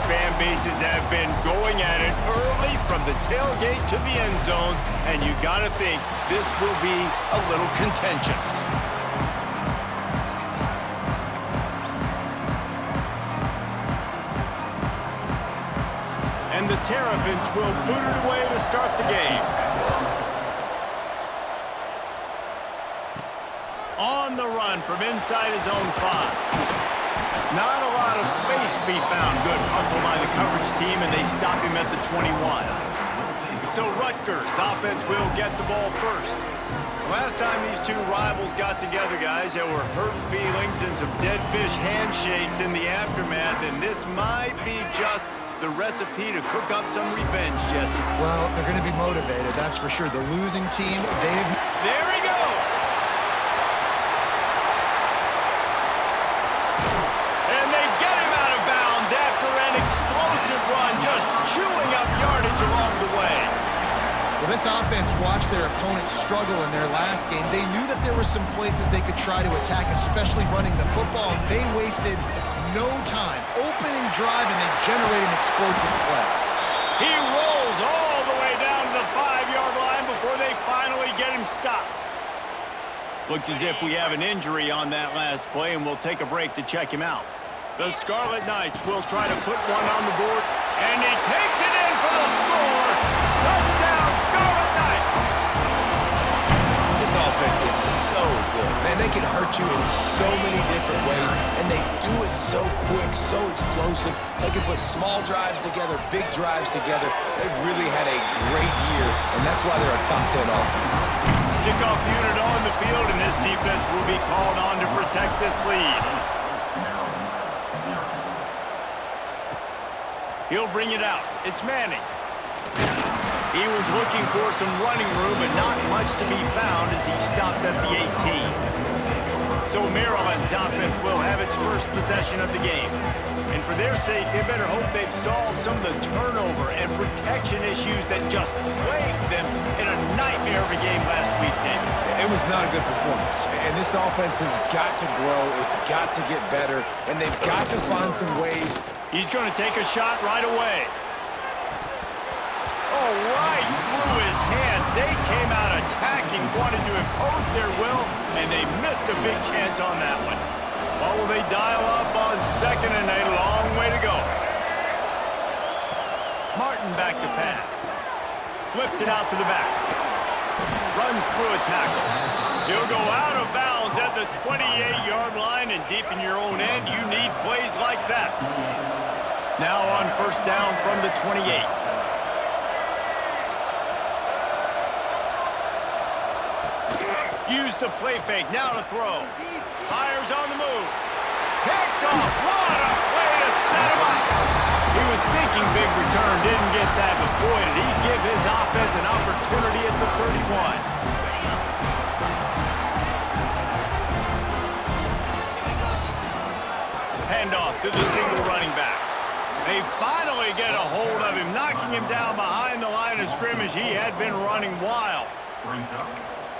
fan bases have been going at it early from the tailgate to the end zones, and you gotta think this will be a little contentious. And the Terrapins will boot it away to start the game. On the run from inside his own 5. Not a lot of space to be found. Good hustle by the coverage team, and they stop him at the 21. So Rutgers offense will get the ball first. Last time these two rivals got together, guys, there were hurt feelings and some dead fish handshakes in the aftermath, and this might be just the recipe to cook up some revenge, Jesse. Well, they're going to be motivated, that's for sure. The losing team, There he goes! And they get him out of bounds after an explosive run, just chewing up yardage along the way. Well, this offense watched their opponents struggle in their last game. They knew that there were some places they could try to attack, especially running the football, and they wasted no time opening drive and then generating explosive play. He rolls all the way down to the 5-yard line before they finally get him stopped. Looks as if we have an injury on that last play, and we'll take a break to check him out. The Scarlet Knights will try to put one on the board, and he takes it in for the score. Touchdown, Scarlet Knights! This offense is so good. Man, they can hurt you in so many different ways, and they do it so quick, so explosive. They can put small drives together, big drives together. They've really had a great year, and that's why they're a top 10 offense. Kickoff unit on the field, and this defense will be called on to protect this lead. He'll bring it out. It's Manning. He was looking for some running room, but not much to be found as he stopped at the 18. So Maryland's offense will have its first possession of the game. And for their sake, they better hope they've solved some of the turnover and protection issues that just plagued them in a nightmare of a game last week, David. It was not a good performance, and this offense has got to grow. It's got to get better, and they've got to find some ways. He's going to take a shot right away. Oh, right through his hand. They came out attacking, wanted to impose their will, and they missed a big chance on that one. What will they dial up on second and a long way to go? Martin back to pass. Flips it out to the back. Runs through a tackle. He'll go out of bounds at the 28-yard line, and deep in your own end, you need plays like that. Now on first down from the 28. Use the play fake, now to throw. Fires on the move. Picked off. What a play to set him up. He was thinking big return, didn't get that, but boy, did he give his offense an opportunity at the 31. Handoff to the single running back. They finally get a hold of him, knocking him down behind the line of scrimmage. He had been running wild.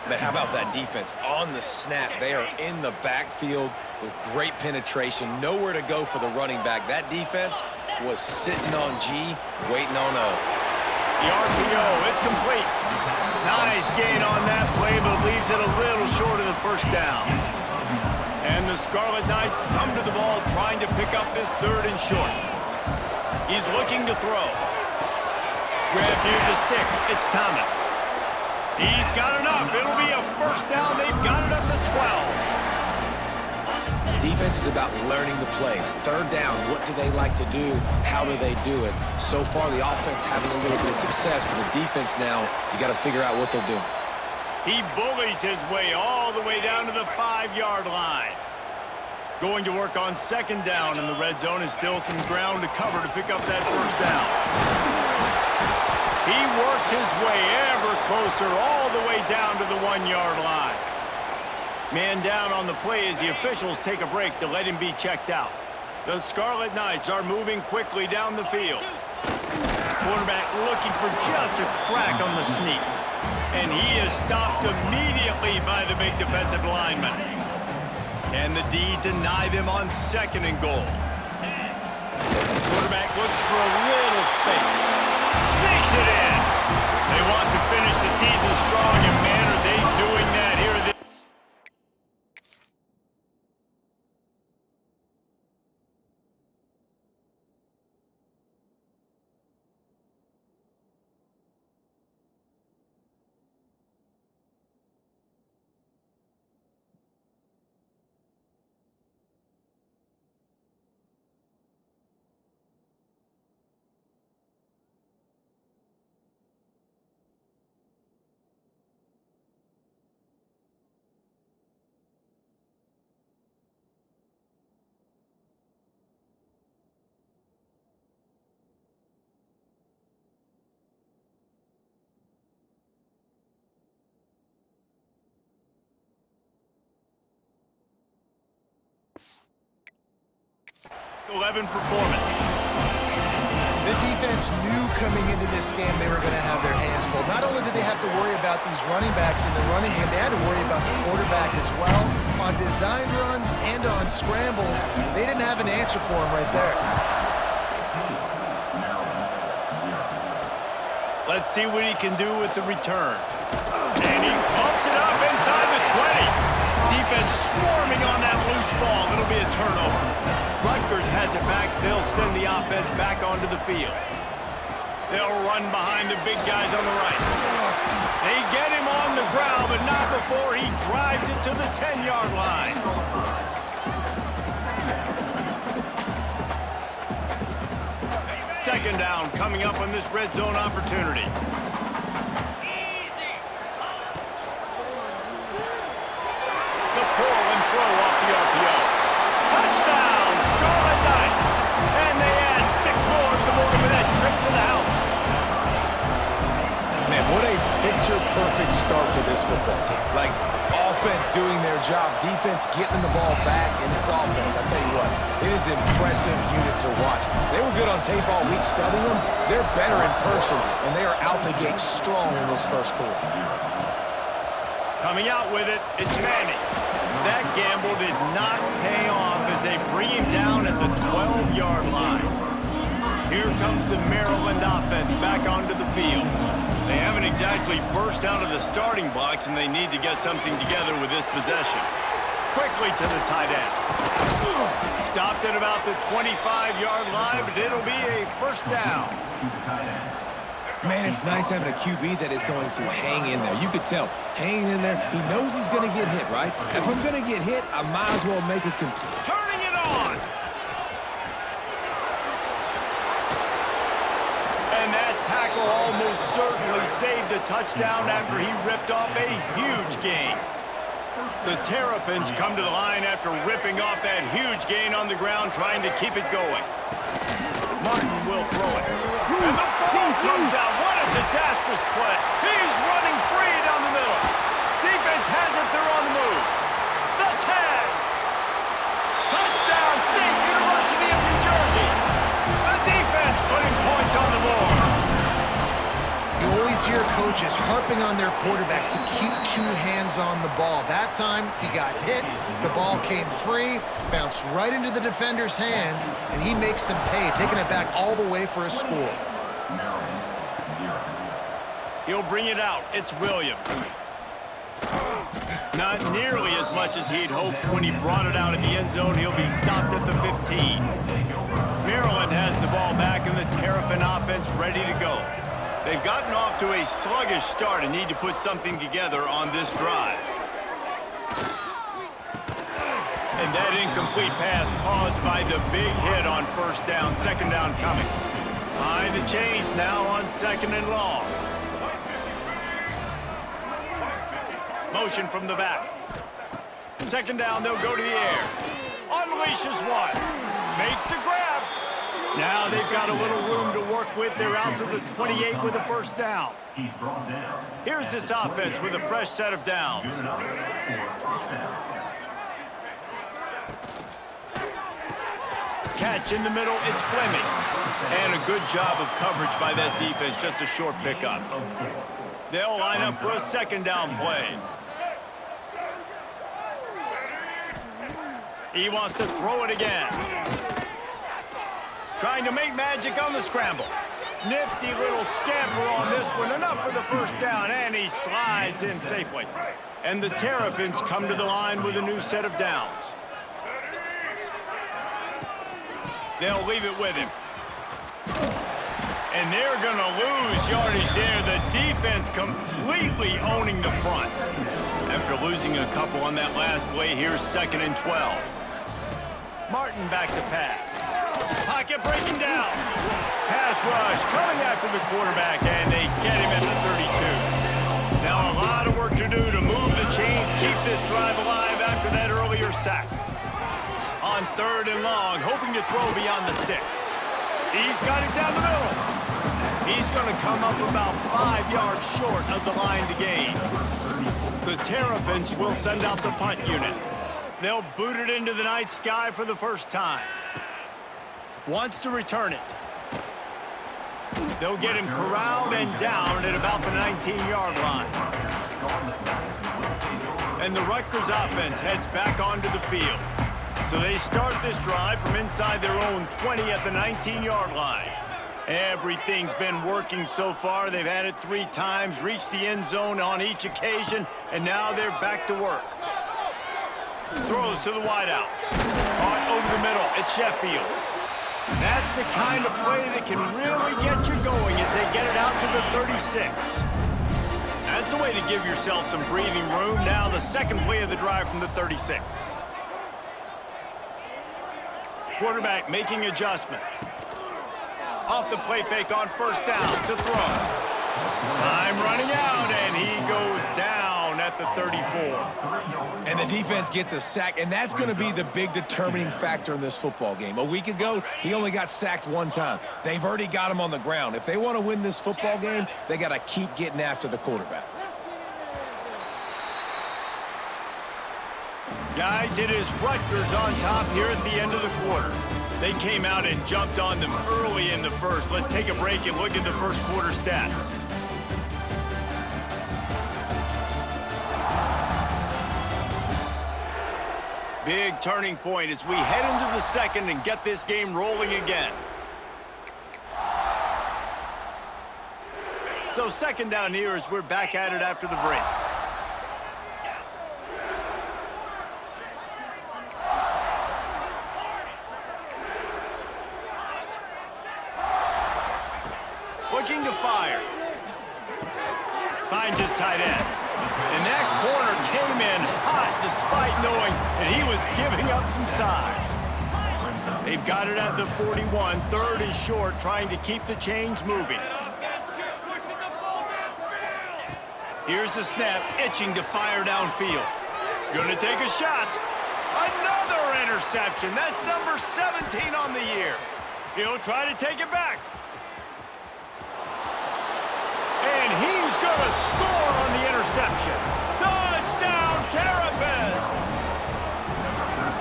But how about that defense? On the snap, they are in the backfield with great penetration. Nowhere to go for the running back. That defense was sitting on G, waiting on O. The RPO, it's complete. Nice gain on that play, but leaves it a little short of the first down. And the Scarlet Knights come to the ball, trying to pick up this third and short. He's looking to throw. Grab near the sticks. It's Thomas. He's got enough. It'll be a first down. They've got it up to 12. Defense is about learning the plays. Third down, what do they like to do? How do they do it? So far, the offense having a little bit of success, but the defense now, you got to figure out what they're doing. He bullies his way all the way down to the 5-yard line. Going to work on second down in the red zone, and still some ground to cover to pick up that first down. He works his way ever closer all the way down to the 1-yard line. Man down on the play as the officials take a break to let him be checked out. The Scarlet Knights are moving quickly down the field. Quarterback looking for just a crack on the sneak. And he is stopped immediately by the big defensive lineman. Can the D deny them on second and goal? Quarterback looks for a little space. Sneaks it in. They want to finish the season strong, and man, are they doing that here. 11 performance. The defense knew coming into this game they were going to have their hands full. Not only did they have to worry about these running backs in the running game, they had to worry about the quarterback as well. On design runs and on scrambles, they didn't have an answer for him right there. Let's see what he can do with the return. And he pumps it up inside the 20. Defense swarming on that loose ball. It'll be a turnover. Rutgers has it back. They'll send the offense back onto the field. They'll run behind the big guys on the right. They get him on the ground, but not before he drives it to the 10-yard line. Second down coming up on this red zone opportunity. The pull and throw off the RPO. Touchdown, Scarlet Knights. And they add 6 more to the board with that trip to the house. Man, what a picture-perfect start to this football game. Like, offense doing their job, defense getting the ball back in this offense. I tell you what, it is an impressive unit to watch. They were good on tape all week studying them. They're better in person, and they are out the gate strong in this first quarter. Coming out with it, it's Manning. That gamble did not pay off as they bring him down at the 12-yard line. Here comes the Maryland offense back onto the field. They haven't exactly burst out of the starting blocks, and they need to get something together with this possession. Quickly to the tight end. Stopped at about the 25-yard line, but it'll be a first down. Man, it's nice having a QB that is going to hang in there. You could tell, hanging in there, he knows he's going to get hit, right? If I'm going to get hit, I might as well make it complete. Turning it on! And that tackle almost certainly saved a touchdown after he ripped off a huge gain. The Terrapins come to the line after ripping off that huge gain on the ground, trying to keep it going. Martin will throw it. And the ball comes out. What a disastrous play. He's running free down the middle. Defense has it. They're on the move. The tag. Touchdown, State University of New Jersey. The defense putting points on the board. You always hear coaches harping on their quarterbacks to keep 2 hands on the ball. That time, he got hit, the ball came free, bounced right into the defender's hands, and he makes them pay, taking it back all the way for a score. He'll bring it out. It's Williams. Not nearly as much as he'd hoped when he brought it out in the end zone. He'll be stopped at the 15. Maryland has the ball back, and the Terrapin offense ready to go. They've gotten off to a sluggish start and need to put something together on this drive. And that incomplete pass caused by the big hit on first down. Second down coming. Behind the chains now on second and long. Motion from the back. Second down, they'll go to the air. Unleashes one. Makes the grab. Now they've got a little room to work with. They're out to the 28 with a first down. Here's this offense with a fresh set of downs. Catch in the middle, it's Fleming. And a good job of coverage by that defense, just a short pickup. They'll line up for a second down play. He wants to throw it again. trying to make magic on the scramble. Nifty little scamper on this one. Enough for the first down, and he slides in safely. And the Terrapins come to the line with a new set of downs. They'll leave it with him. And they're going to lose yardage there. The defense completely owning the front. After losing a couple on that last play, here's 2nd and 12. Martin back to pass. Pocket breaking down. Pass rush coming after the quarterback, and they get him at the 32. Now a lot of work to do to move the chains, keep this drive alive after that earlier sack. On 3rd and long, hoping to throw beyond the sticks. He's got it down the middle. He's going to come up about 5 yards short of the line to gain. The Terrapins will send out the punt unit. They'll boot it into the night sky for the first time. Wants to return it. They'll get him corralled and down at about the 19-yard line. And the Rutgers offense heads back onto the field. So they start this drive from inside their own 20 at the 19-yard line. Everything's been working so far. They've had it 3 times, reached the end zone on each occasion, and now they're back to work. Throws to the wideout. Caught over the middle. It's Sheffield. That's the kind of play that can really get you going as they get it out to the 36. That's the way to give yourself some breathing room. Now the second play of the drive from the 36. Quarterback making adjustments. Off the play fake on 1st down to throw. Time running out, and he goes down at the 34. And the defense gets a sack, and that's going to be the big determining factor in this football game. A week ago, he only got sacked 1 time. They've already got him on the ground. If they want to win this football game, they got to keep getting after the quarterback. Guys, it is Rutgers on top here at the end of the quarter. They came out and jumped on them early in the first. Let's take a break and look at the first quarter stats. Big turning point as we head into the second and get this game rolling again. So 2nd down here as we're back at it after the break. Looking to fire. Finds his tight end. And that corner came in hot despite knowing that he was giving up some size. They've got it at the 41. 3rd and short, trying to keep the chains moving. Here's the snap, itching to fire downfield. Gonna take a shot. Another interception. That's number 17 on the year. He'll try to take it back. And he's going to score on the interception. Touchdown, Terrapins!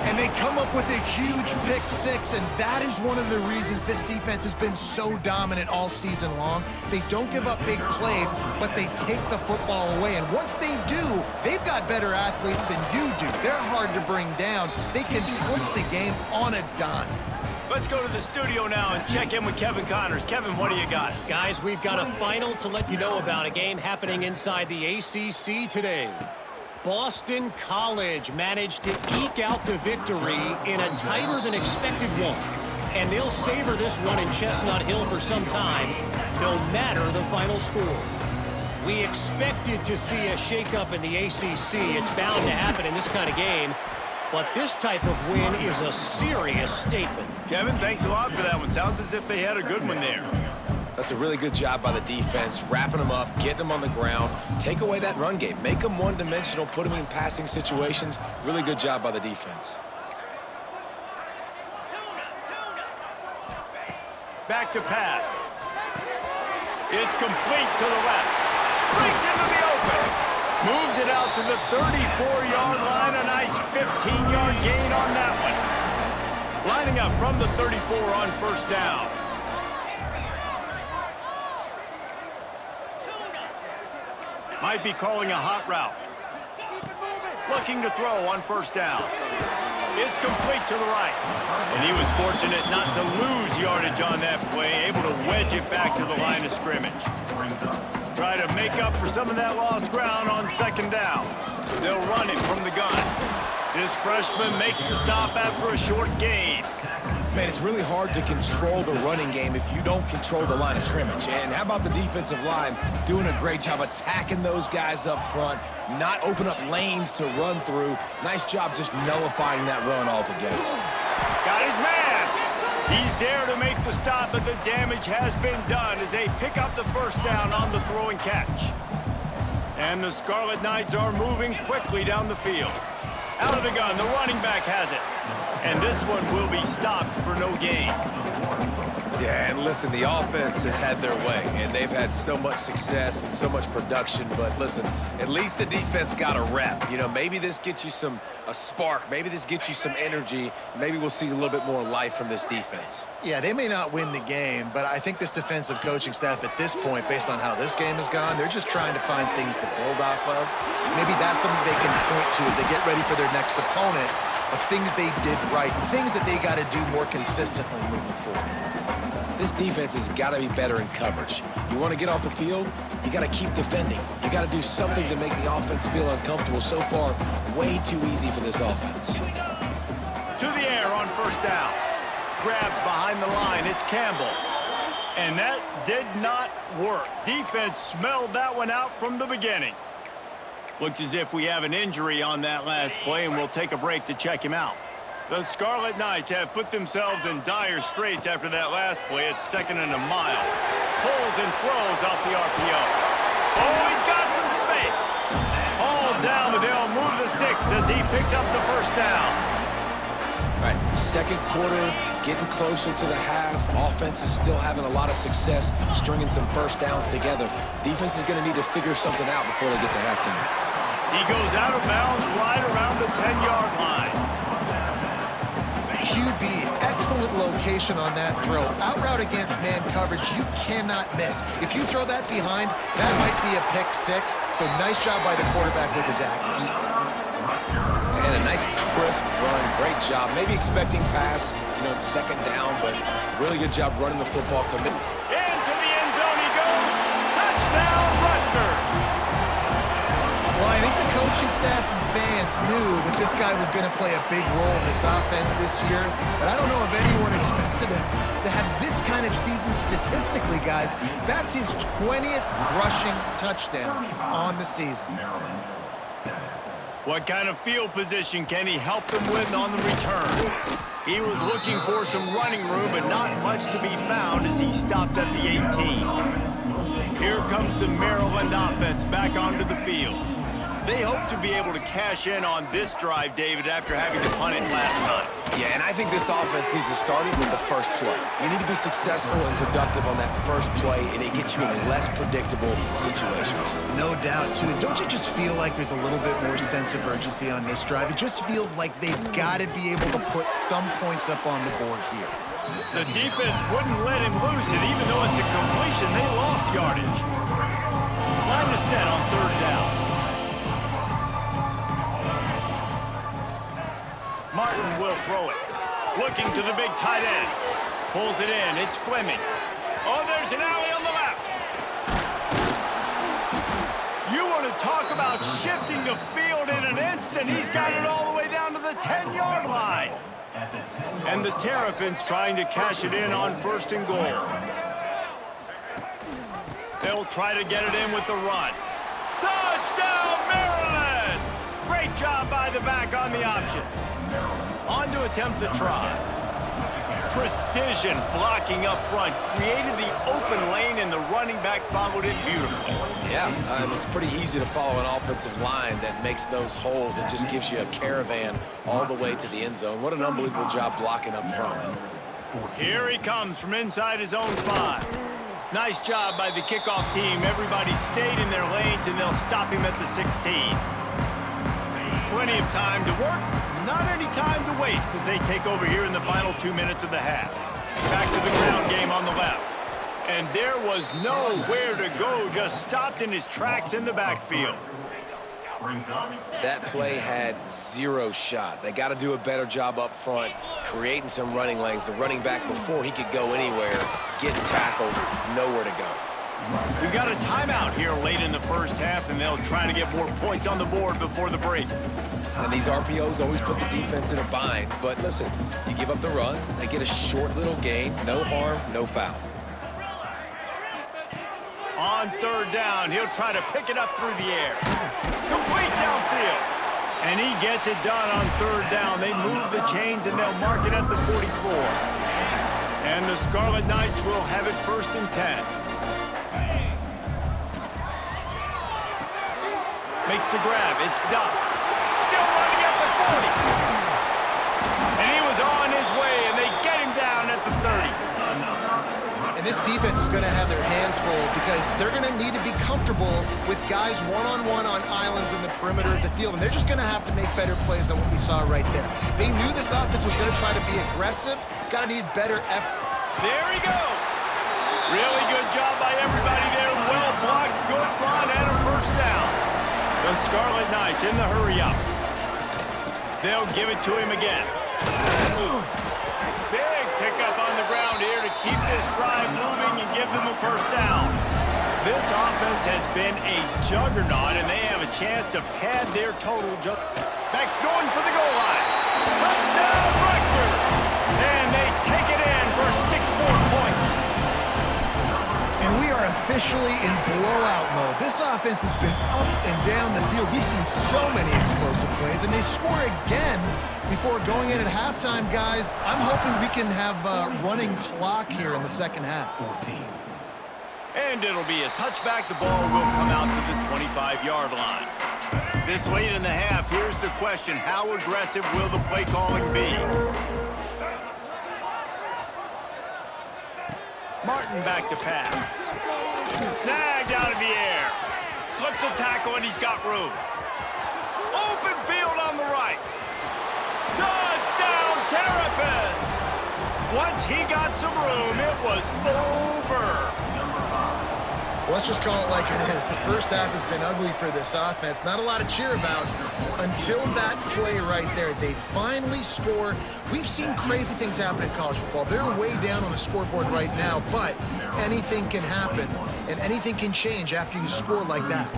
And they come up with a huge pick 6, and that is one of the reasons this defense has been so dominant all season long. They don't give up big plays, but they take the football away. And once they do, they've got better athletes than you do. They're hard to bring down. They can flip the game on a dime. Let's go to the studio now and check in with Kevin Connors. Kevin, what do you got? Guys, we've got a final to let you know about, a game happening inside the ACC today. Boston College managed to eke out the victory in a tighter than expected one. And they'll savor this one in Chestnut Hill for some time, no matter the final score. We expected to see a shakeup in the ACC. It's bound to happen in this kind of game. But this type of win is a serious statement. Kevin, thanks a lot for that one. Sounds as if they had a good one there. That's a really good job by the defense, wrapping them up, getting them on the ground, take away that run game, make them one-dimensional, put them in passing situations. Really good job by the defense. Back to pass. It's complete to the left. Breaks into the open. Moves it out to the 34-yard line. A nice 15-yard gain on that one. Lining up from the 34 on 1st down. Might be calling a hot route. Looking to throw on 1st down. It's complete to the right. And he was fortunate not to lose yardage on that play, able to wedge it back to the line of scrimmage. Try to make up for some of that lost ground on second down. They'll run it from the gun. This freshman makes the stop after a short gain. Man, it's really hard to control the running game if you don't control the line of scrimmage. And how about the defensive line doing a great job attacking those guys up front, not open up lanes to run through. Nice job just nullifying that run altogether. Got his man. He's there to make the stop, but the damage has been done as they pick up the first down on the throw and catch. And the Scarlet Knights are moving quickly down the field. Out of the gun, the running back has it. And this one will be stopped for no gain. Yeah, and listen, the offense has had their way, and they've had so much success and so much production. But listen, at least the defense got a rep. You know, maybe this gets you a spark. Maybe this gets you some energy. Maybe we'll see a little bit more life from this defense. Yeah, they may not win the game, but I think this defensive coaching staff at this point, based on how this game has gone, they're just trying to find things to build off of. Maybe that's something they can point to as they get ready for their next opponent, of things they did right, things that they got to do more consistently moving forward. This defense has got to be better in coverage. You want to get off the field, you got to keep defending. You got to do something to make the offense feel uncomfortable. So far, way too easy for this offense. To the air on first down. Grabbed behind the line, it's Campbell. And that did not work. Defense smelled that one out from the beginning. Looks as if we have an injury on that last play, and we'll take a break to check him out. The Scarlet Knights have put themselves in dire straits after that last play. It's 2nd and a mile. Pulls and throws off the RPO. Oh, he's got some space. All down, but they'll move the sticks as he picks up the first down. All right, second quarter, getting closer to the half. Offense is still having a lot of success stringing some first downs together. Defense is going to need to figure something out before they get to halftime. He goes out of bounds right around the 10-yard line. QB, excellent location on that throw. Out route against man coverage, you cannot miss. If you throw that behind, that might be a pick six. So nice job by the quarterback with his accuracy. And a nice crisp run, great job. Maybe expecting pass, you know, second down, but really good job running the football. Into the end zone he goes. Touchdown, Rutgers. Well, I think the coaching staff and fans knew that this guy was going to play a big role in this offense this year, but I don't know if anyone expected him to have this kind of season statistically, guys. That's his 20th rushing touchdown on the season. What kind of field position can he help them with on the return? He was looking for some running room, but not much to be found as he stopped at the 18. Here comes the Maryland offense back onto the field. They hope to be able to cash in on this drive, David, after having to punt it last time. Yeah, and I think this offense needs to start it with the first play. You need to be successful and productive on that first play, and it gets you in less predictable situations. No doubt, too. Don't you just feel like there's a little bit more sense of urgency on this drive? It just feels like they've got to be able to put some points up on the board here. The defense wouldn't let him loose, and even though it's a completion, they lost yardage. Line is set on third down. Martin will throw it. Looking to the big tight end. Pulls it in. It's Fleming. Oh, there's an alley on the left. You want to talk about shifting the field in an instant. He's got it all the way down to the 10-yard line. And the Terrapins trying to cash it in on 1st and goal. They'll try to get it in with the run. Touchdown, Maryland! Great job by the back on the option. On to attempt the try. Precision blocking up front. Created the open lane, and the running back followed it beautifully. Yeah, it's pretty easy to follow an offensive line that makes those holes and just gives you a caravan all the way to the end zone. What an unbelievable job blocking up front. Here he comes from inside his own 5. Nice job by the kickoff team. Everybody stayed in their lanes, and they'll stop him at the 16. Plenty of time to work, not any time to waste as they take over here in the final 2 minutes of the half. Back to the ground game on the left. And there was nowhere to go, just stopped in his tracks in the backfield. That play had zero shot. They got to do a better job up front, creating some running lanes. The running back, before he could go anywhere, getting tackled, nowhere to go. We've got a timeout here late in the first half, and they'll try to get more points on the board before the break. And these RPOs always put the defense in a bind. But listen, you give up the run, they get a short little gain, no harm, no foul. On third down, he'll try to pick it up through the air. Complete downfield. And he gets it done on third down. They move the chains, and they'll mark it at the 44. And the Scarlet Knights will have it 1st and 10. Makes the grab. It's Duff. Still running at the 40. And he was on his way, and they get him down at the 30. And this defense is going to have their hands full because they're going to need to be comfortable with guys one-on-one on islands in the perimeter of the field, and they're just going to have to make better plays than what we saw right there. They knew this offense was going to try to be aggressive, got to need better effort. There he goes. Really good job by everybody there. Well blocked, good run, and a 1st down. The Scarlet Knights in the hurry-up. They'll give it to him again. Big pickup on the ground here to keep this drive moving and give them a 1st down. This offense has been a juggernaut, and they have a chance to pad their total. Backs going for the goal line. Touchdown, Rutgers! And they take it in for 6 more points. And we are officially in blowout mode. This offense has been up and down the field. We've seen so many explosive plays, and they score again before going in at halftime, guys. I'm hoping we can have a running clock here in the second half. And it'll be a touchback. The ball will come out to the 25-yard line. This late in the half, here's the question. How aggressive will the play calling be? Martin back to pass. Snagged out of the air. Slips a tackle, and he's got room. Open field on the right. Touchdown, Terrapins! Once he got some room, it was over. Well, let's just call it like it is. The first half has been ugly for this offense. Not a lot to cheer about until that play right there. They finally score. We've seen crazy things happen in college football. They're way down on the scoreboard right now, but anything can happen, and anything can change after you score like that.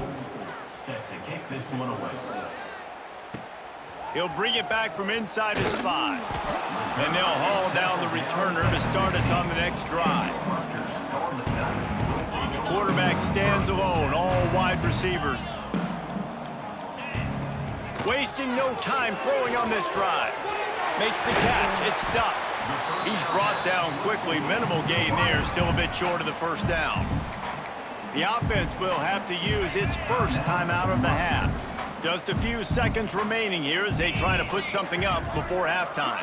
Set to kick this one away. He'll bring it back from inside his 5. And they'll haul down the returner to start us on the next drive. Quarterback stands alone, all wide receivers. Wasting no time throwing on this drive. Makes the catch. It's Duff. He's brought down quickly. Minimal gain there. Still a bit short of the 1st down. The offense will have to use its first timeout of the half. Just a few seconds remaining here as they try to put something up before halftime.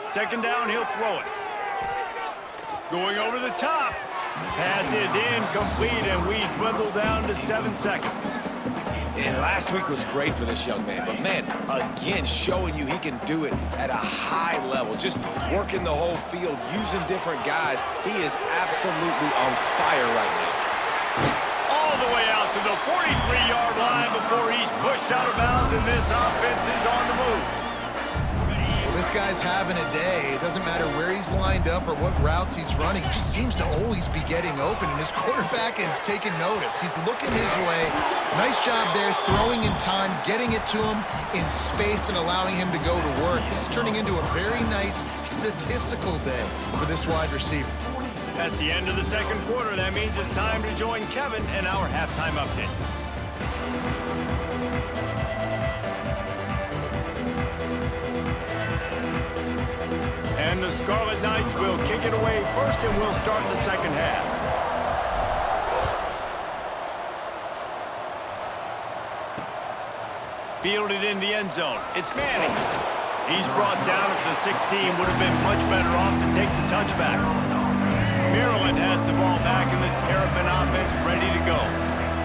2nd down, he'll throw it. Going over the top. Pass is incomplete, and we dwindle down to 7 seconds. And last week was great for this young man, but man, again, showing you he can do it at a high level, just working the whole field, using different guys. He is absolutely on fire right now. All the way out to the 43-yard line before he's pushed out of bounds, and this offense is on the move. Well, this guy's having a day. It doesn't matter where he's lined up or what routes he's running. He just seems to always be getting open, and his quarterback is taking notice. He's looking his way. Nice job there, throwing in time, getting it to him in space and allowing him to go to work. This is turning into a very nice statistical day for this wide receiver. That's the end of the 2nd quarter. That means it's time to join Kevin in our halftime update. And the Scarlet Knights will kick it away first, and we'll start the 2nd half. Fielded in the end zone. It's Manning. He's brought down at the 16. Would have been much better off to take the touchback. Maryland has the ball back, and the Terrapin offense ready to go.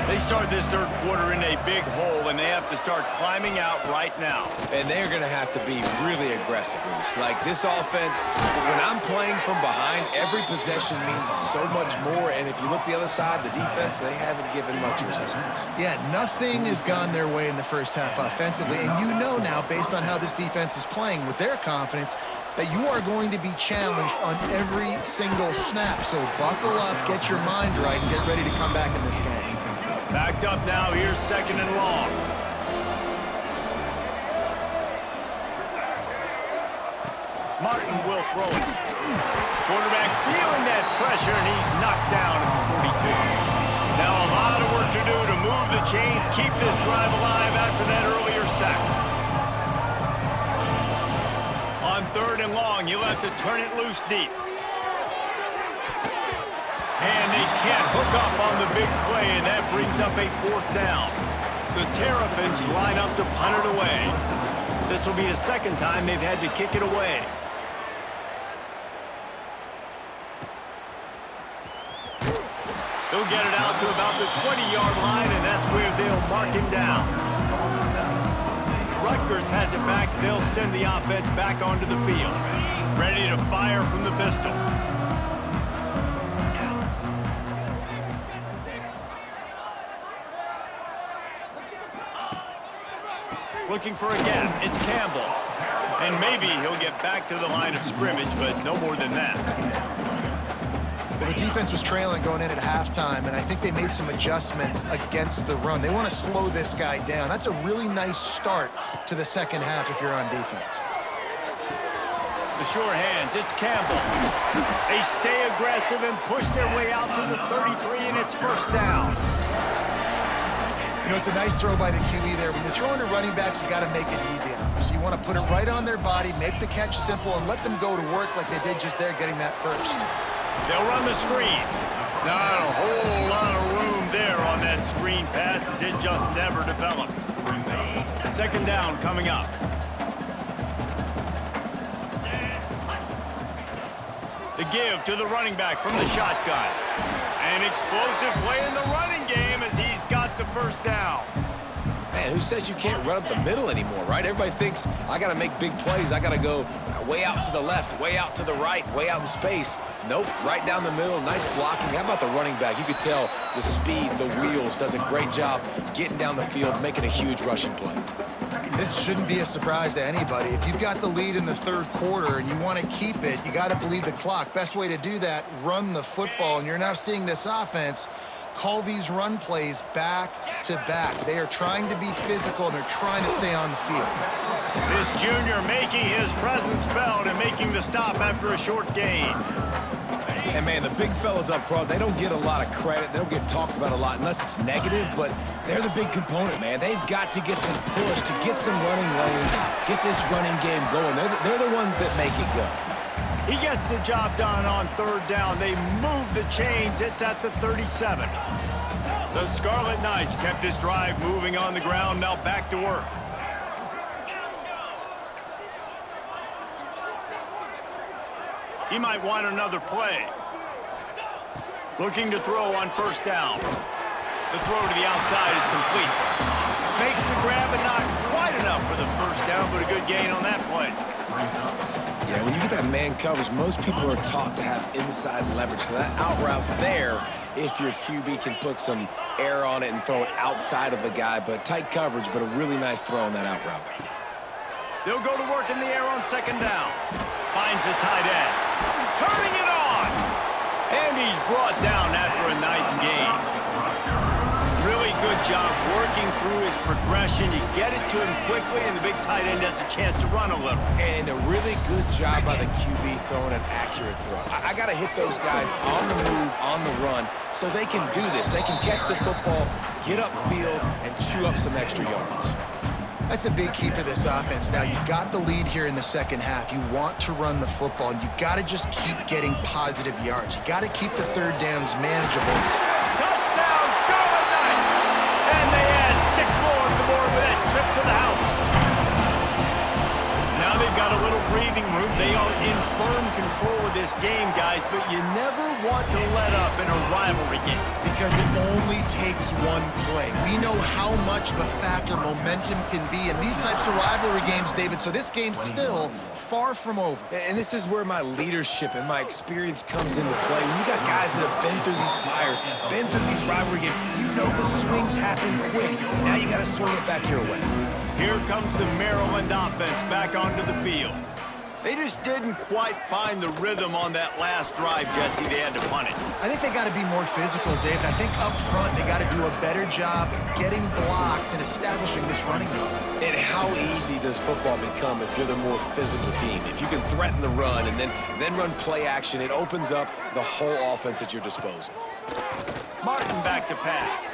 They start this third quarter in a big hole, and they have to start climbing out right now. And they're going to have to be really aggressive, Reese. Like this offense, when I'm playing from behind, every possession means so much more. And if you look the other side, the defense, they haven't given much resistance. Yeah, nothing has gone their way in the first half offensively. And you know now, based on how this defense is playing with their confidence, that you are going to be challenged on every single snap. So buckle up, get your mind right, and get ready to come back in this game. Backed up now, here's second and long. Martin will throw it. Quarterback feeling that pressure, and he's knocked down at the 42. Now a lot of work to do to move the chains, keep this drive alive after that earlier sack. On third and long, you'll have to turn it loose deep. And they can't hook up on the big play, and that brings up a fourth down. The Terrapins line up to punt it away. This will be the second time they've had to kick it away. They'll get it out to about the 20-yard line, and that's where they'll mark him down. Rutgers has it back. They'll send the offense back onto the field. Ready to fire from the pistol. Looking for a gap. It's Campbell. And maybe he'll get back to the line of scrimmage, but no more than that. Well, the defense was trailing going in at halftime, and I think they made some adjustments against the run. They want to slow this guy down. That's a really nice start to the second half if you're on defense. The sure hands, it's Campbell. They stay aggressive and push their way out to the 33, and it's first down. You know, it's a nice throw by the QB there. When you're throwing to running backs, you got to make it easy on them. So you want to put it right on their body, make the catch simple, and let them go to work like they did just there, getting that first. They'll run the screen. Not a whole lot of room there on that screen pass, as it just never developed. Second down coming up. The give to the running back from the shotgun. An explosive play in the running game as he's got the first down. Man, who says you can't run up the middle anymore, right? Everybody thinks, I got to make big plays. I got to go way out to the left, way out to the right, way out in space. Nope, right down the middle, nice blocking. How about the running back? You could tell the speed, the wheels, does a great job getting down the field, making a huge rushing play. This shouldn't be a surprise to anybody. If you've got the lead in the third quarter and you want to keep it, you got to bleed the clock. Best way to do that, run the football. And you're now seeing this offense call these run plays back to back. They are trying to be physical, and they're trying to stay on the field. This junior making his presence felt and making the stop after a short gain. And, man, the big fellas up front, they don't get a lot of credit. They don't get talked about a lot unless it's negative, but they're the big component, man. They've got to get some push, to get some running lanes, get this running game going. They're the ones that make it go. He gets the job done on third down. They move the chains. It's at the 37. The Scarlet Knights kept this drive moving on the ground. Now back to work. He might want another play. Looking to throw on first down. The throw to the outside is complete. Makes the grab and not quite enough for the first down, but a good gain on that play. Yeah, when you get that man coverage, most people are taught to have inside leverage. So that out route's there if your QB can put some air on it and throw it outside of the guy. But tight coverage, but a really nice throw on that out route. They'll go to work in the air on second down. Finds the tight end. Turning it on! And he's brought down after a nice gain. Really good job working through his progression. You get it to him quickly, and the big tight end has a chance to run a little. And a really good job by the QB throwing an accurate throw. I got to hit those guys on the move, on the run, so they can do this. They can catch the football, get upfield, and chew up some extra yards. That's a big key for this offense. Now, you've got the lead here in the second half. You want to run the football, and you've got to just keep getting positive yards. You got to keep the third downs manageable. Touchdown, Scarlet Knights! And they add 6 more to the board with that trip to the house. Now they've got a little breathing room. They They are in firm control of this game, guys, but you never want to let up in a rivalry game. Because it only takes one play. We know how much of a factor momentum can be in these types of rivalry games, David, so this game's still far from over. And this is where my leadership and my experience comes into play. When you got guys that have been through these fires, been through these rivalry games, you know the swings happen quick. Now you got to swing it back your way. Here comes the Maryland offense back onto the field. They just didn't quite find the rhythm on that last drive, Jesse. They had to punt it. I think they got to be more physical, David. I think up front they got to do a better job getting blocks and establishing this running game. And how easy does football become if you're the more physical team? If you can threaten the run and then run play action, it opens up the whole offense at your disposal. Martin back to pass.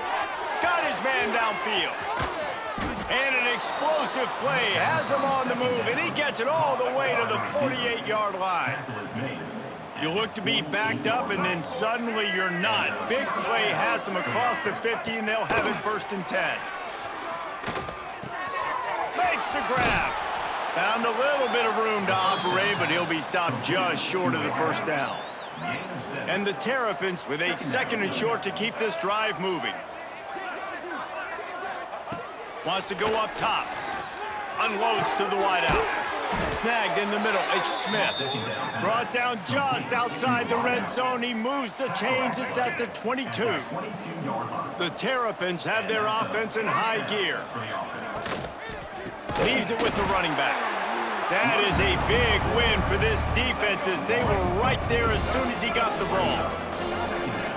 Got his man downfield. And an explosive play has him on the move, and he gets it all the way to the 48-yard line. You look to be backed up, and then suddenly you're not. Big play has them across the 50, and they'll have it 1st and 10. Makes the grab. Found a little bit of room to operate, but he'll be stopped just short of the 1st down. And the Terrapins with a 2nd and short to keep this drive moving. Wants to go up top. Unloads to the wideout. Snagged in the middle. H. Smith. Brought down just outside the red zone. He moves the chains. It's at the 22. The Terrapins have their offense in high gear. Leaves it with the running back. That is a big win for this defense as they were right there as soon as he got the ball.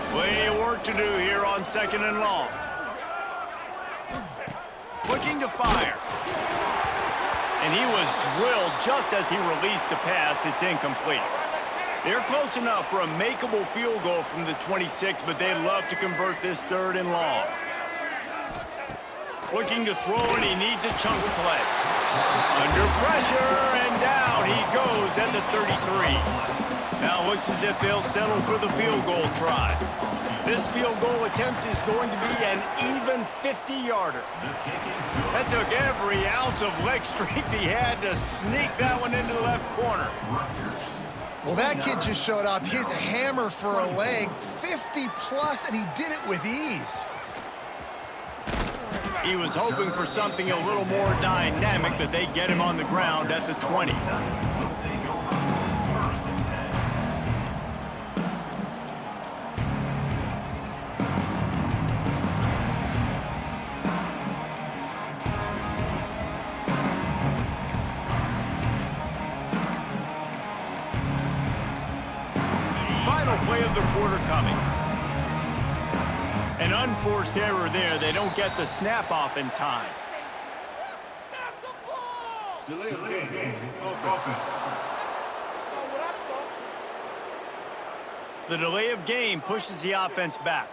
Plenty of work to do here on 2nd and long. Looking to fire. And he was drilled just as he released the pass. It's incomplete. They're close enough for a makeable field goal from the 26, but they'd love to convert this 3rd and long. Looking to throw, and he needs a chunk play. Under pressure, and down he goes at the 33. Now looks as if they'll settle for the field goal try. This field goal attempt is going to be an even 50-yarder. That took every ounce of leg strength he had to sneak that one into the left corner. Well, that kid just showed off his hammer for a leg, 50-plus, and he did it with ease. He was hoping for something a little more dynamic, but they get him on the ground at the 20. Play of the quarter coming. An unforced error there. They don't get the snap off in time. Delay of game. Offense. The delay of game pushes the offense back.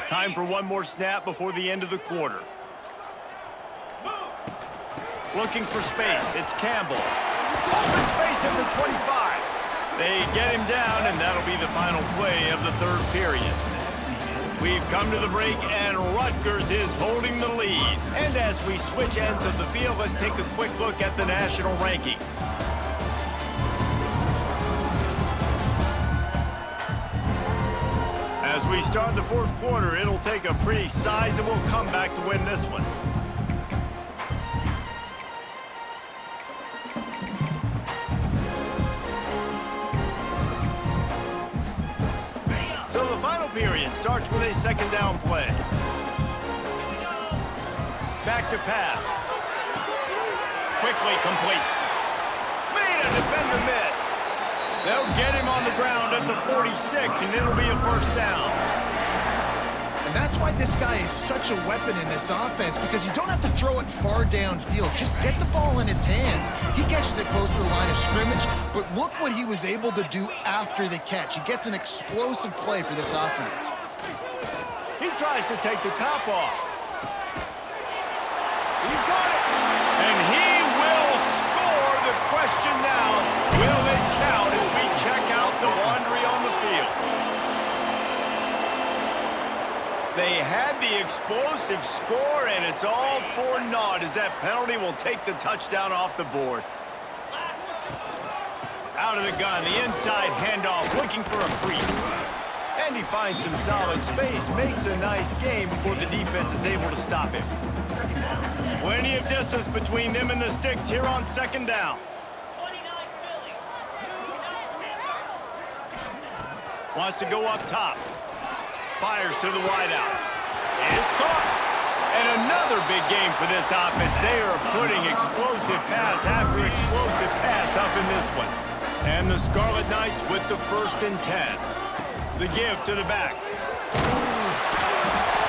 Time for one more snap before the end of the quarter. Looking for space. It's Campbell. Open space at the 25. They get him down, and that'll be the final play of the 3rd period. We've come to the break, and Rutgers is holding the lead. And as we switch ends of the field, let's take a quick look at the national rankings. As we start the 4th quarter, it'll take a pretty sizable comeback to win this one. So the final period starts with a 2nd down play. Back to pass. Quickly complete. Made a defender miss. They'll get him on the ground at the 46, and it'll be a 1st down. And that's why this guy is such a weapon in this offense, because you don't have to throw it far downfield. Just get the ball in his hands. He catches it close to the line of scrimmage, but look what he was able to do after the catch. He gets an explosive play for this offense. He tries to take the top off. He got it. And he will score. The question now, will it count as we check out the they had the explosive score, and it's all for naught as that penalty will take the touchdown off the board. Out of the gun, the inside handoff, looking for a crease. And he finds some solid space, makes a nice game before the defense is able to stop him. Plenty of distance between them and the sticks here on second down. Wants to go up top. Fires to the wideout. And it's caught. And another big game for this offense. They are putting explosive pass after explosive pass up in this one. And the Scarlet Knights with the 1st and 10. The give to the back.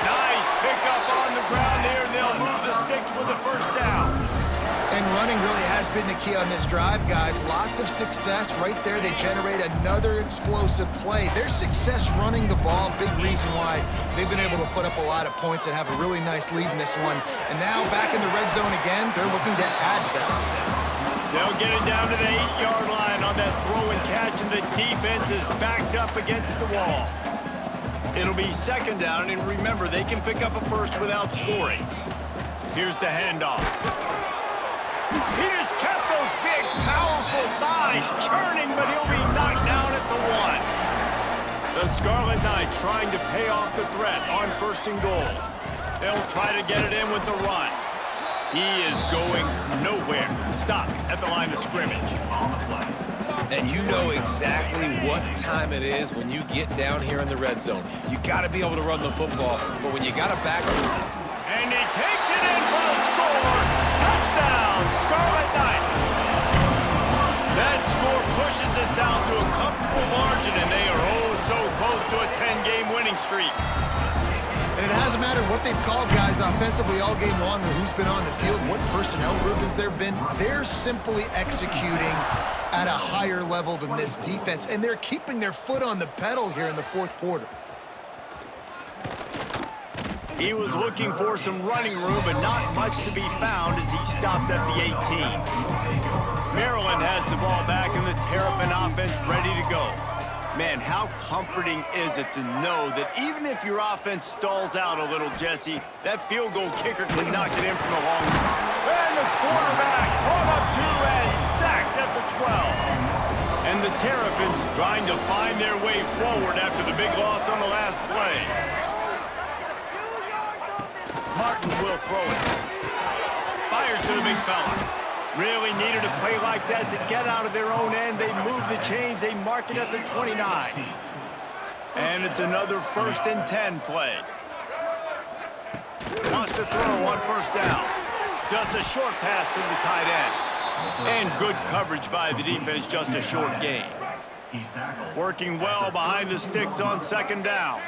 Nice pickup on the ground there, and they'll move the sticks with the 1st down. And running really has been the key on this drive, guys. Lots of success right there. They generate another explosive play. Their success running the ball, big reason why they've been able to put up a lot of points and have a really nice lead in this one. And now back in the red zone again, they're looking to add to that. They'll get it down to the 8-yard line on that throw and catch, and the defense is backed up against the wall. It'll be 2nd down, and remember, they can pick up a 1st without scoring. Here's the handoff. He just kept those big, powerful thighs churning, but he'll be knocked down at the 1. The Scarlet Knights trying to pay off the threat on 1st and goal. They'll try to get it in with the run. He is going nowhere. Stop at the line of scrimmage. And you know exactly what time it is when you get down here in the red zone. You got to be able to run the football, but when you got a back... And he takes it in for the score. Touchdown, Scarlet Knights. That score pushes us out to a comfortable margin, and they are oh so close to a 10-game winning streak. And it hasn't mattered what they've called, guys, offensively all game long, or who's been on the field, what personnel groupings there have been. They're simply executing at a higher level than this defense, and they're keeping their foot on the pedal here in the 4th quarter. He was looking for some running room, but not much to be found as he stopped at the 18. Maryland has the ball back, and the Terrapin offense ready to go. Man, how comforting is it to know that even if your offense stalls out a little, Jesse, that field goal kicker can knock it in from the long run. And the quarterback caught up to and sacked at the 12. And the Terrapins trying to find their way forward after the big loss on the last play. Martin will throw it. Fires to the big fella. Really needed a play like that to get out of their own end. They move the chains. They mark it at the 29. And it's another 1st and 10 play. Wants to throw on 1st down. Just a short pass to the tight end. And good coverage by the defense, just a short gain. Working well behind the sticks on 2nd down.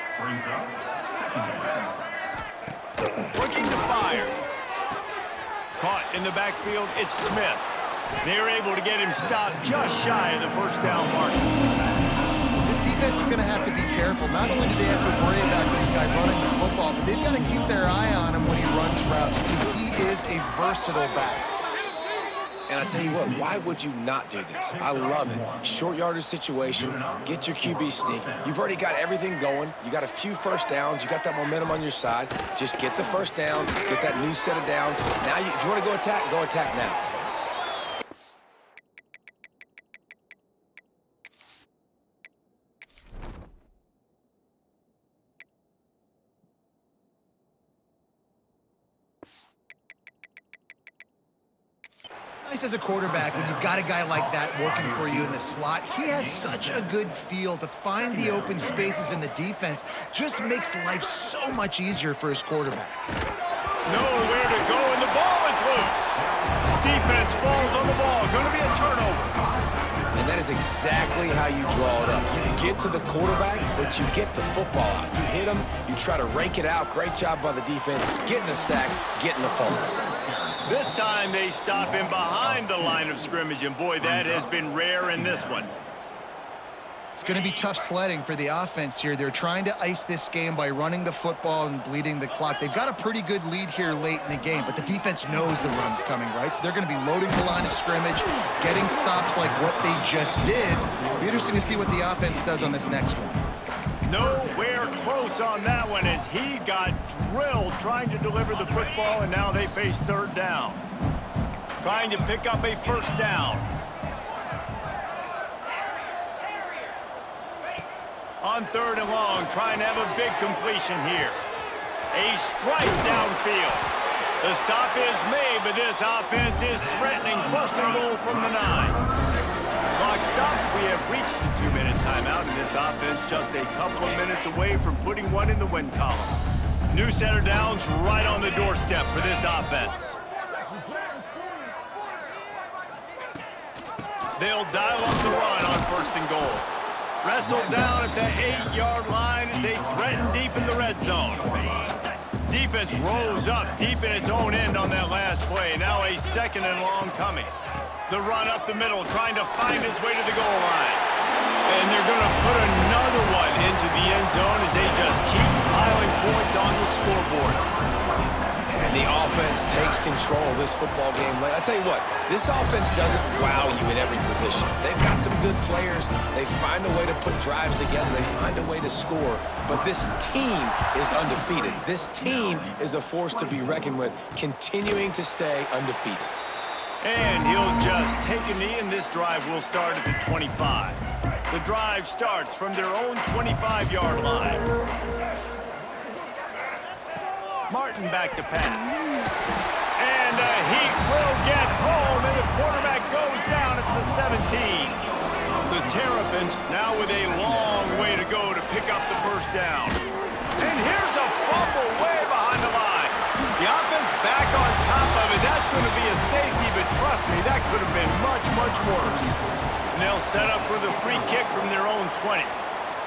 Looking to fire. Caught in the backfield, it's Smith. They're able to get him stopped just shy of the 1st down mark. This defense is going to have to be careful. Not only do they have to worry about this guy running the football, but they've got to keep their eye on him when he runs routes, too. He is a versatile back. And I tell you what, why would you not do this? I love it. Short yardage situation, get your QB sneak. You've already got everything going. You got a few 1st downs. You got that momentum on your side. Just get the 1st down, get that new set of downs. Now, if you want to go attack now. Nice as a quarterback when you've got a guy like that working for you in the slot. He has such a good feel to find the open spaces in the defense. Just makes life so much easier for his quarterback. Nowhere to go, and the ball is loose. Defense falls on the ball. Going to be a turnover. And that is exactly how you draw it up. You get to the quarterback, but you get the football out. You hit him, you try to rake it out. Great job by the defense. Getting the sack, getting the fumble. This time they stop him behind the line of scrimmage, and boy, that has been rare in this one. It's going to be tough sledding for the offense here. They're trying to ice this game by running the football and bleeding the clock. They've got a pretty good lead here late in the game, but the defense knows the run's coming, right? So they're going to be loading the line of scrimmage, getting stops like what they just did. It'll be interesting to see what the offense does on this next one. Nowhere close close on that one as he got drilled trying to deliver the football, and now they face third down. Trying to pick up a first down. On third and long, trying to have a big completion here. A strike downfield. The stop is made, but this offense is threatening first and goal from the 9. Clock stops. We have reached the 2-minute timeout, and this offense just a couple of minutes away from putting one in the win column. New center downs right on the doorstep for this offense. They'll dial up the run on first and goal. Wrestled down at the 8-yard line as they threaten deep in the red zone. Defense rose up deep in its own end on that last play. Now a second and long coming. The run up the middle, trying to find its way to the goal line. And they're going to put another one into the end zone as they just keep piling points on the scoreboard. And the offense takes control of this football game. I tell you what, this offense doesn't wow you in every position. They've got some good players. They find a way to put drives together. They find a way to score. But this team is undefeated. This team is a force to be reckoned with, continuing to stay undefeated. And he'll just take a knee, and this drive will start at the 25. The drive starts from their own 25-yard line. Martin back to pass. And he will get home, and the quarterback goes down at the 17. The Terrapins now with a long way to go to pick up the first down. And here's a fumble way behind the line. The offense back on top of it. That's going to be a safety, but trust me, that could have been much, much worse. And they'll set up for the free kick from their own 20.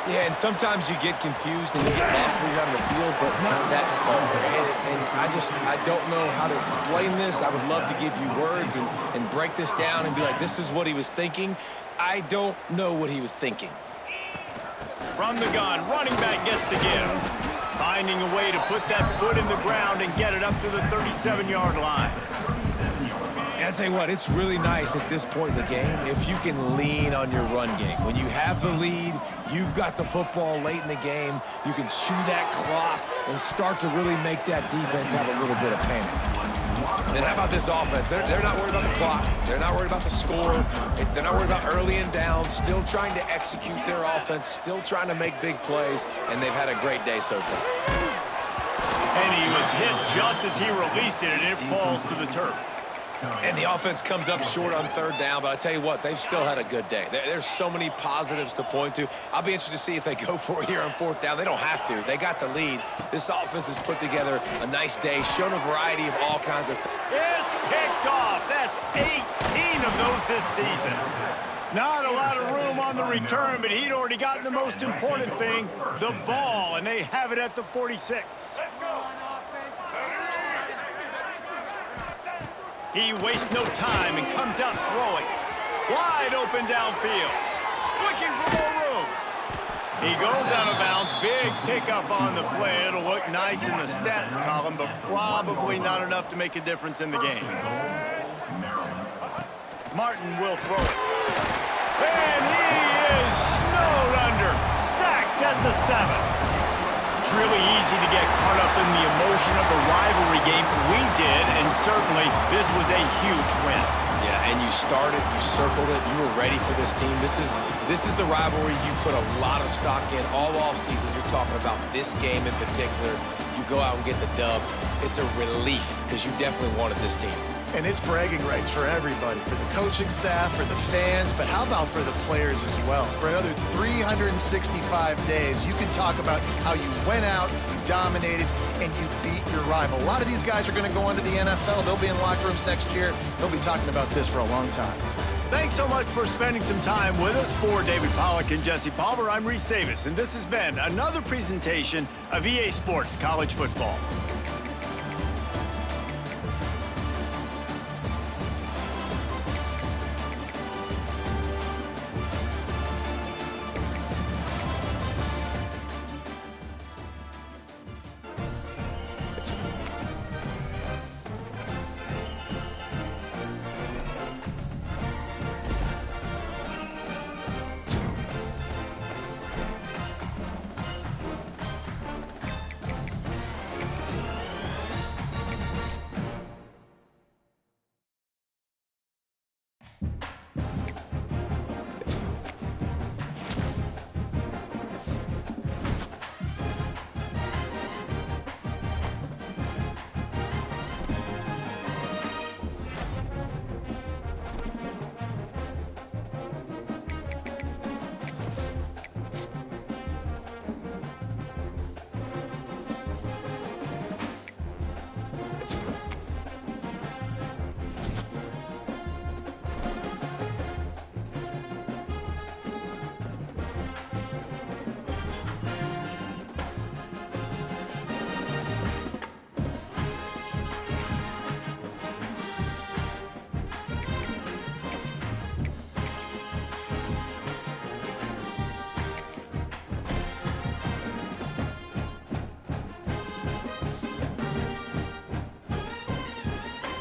Yeah, and sometimes you get confused and you get lost when you're out on the field, but not that far. And I don't know how to explain this. I would love to give you words and break this down and be like, this is what he was thinking. I don't know what he was thinking. From the gun, running back gets to give. Finding a way to put that foot in the ground and get it up to the 37-yard line. And I'll tell you what, it's really nice at this point in the game if you can lean on your run game. When you have the lead, you've got the football late in the game, you can chew that clock and start to really make that defense have a little bit of panic. And how about this offense? They're not worried about the clock. They're not worried about the score. They're not worried about early and down. Still trying to execute their offense. Still trying to make big plays. And they've had a great day so far. And he was hit just as he released it, and it falls to the turf. And the offense comes up short on third down, but I tell you what, they've still had a good day. There's so many positives to point to. I'll be interested to see if they go for it here on fourth down. They don't have to. They got the lead. This offense has put together a nice day, shown a variety of all kinds of things. It's picked off. That's 18 of those this season. Not a lot of room on the return, but he'd already gotten the most important thing, the ball, and they have it at the 46. He wastes no time and comes out throwing. Wide open downfield. Looking for more room. He goes out of bounds. Big pickup on the play. It'll look nice in the stats column, but probably not enough to make a difference in the game. Martin will throw it. And he is snowed under. Sacked at the 7. It's really easy to get caught up in the emotion of a rivalry game. We did, and certainly this was a huge win. Yeah, and you started, you circled it, you were ready for this team. This is the rivalry you put a lot of stock in all offseason. You're talking about this game in particular. You go out and get the dub. It's a relief because you definitely wanted this team. And it's bragging rights for everybody, for the coaching staff, for the fans, but how about for the players as well? For another 365 days, you can talk about how you went out, you dominated, and you beat your rival. A lot of these guys are going to go into the NFL. They'll be in locker rooms next year. They'll be talking about this for a long time. Thanks so much for spending some time with us. For David Pollack and Jesse Palmer, I'm Reese Davis, and this has been another presentation of EA Sports College Football. game.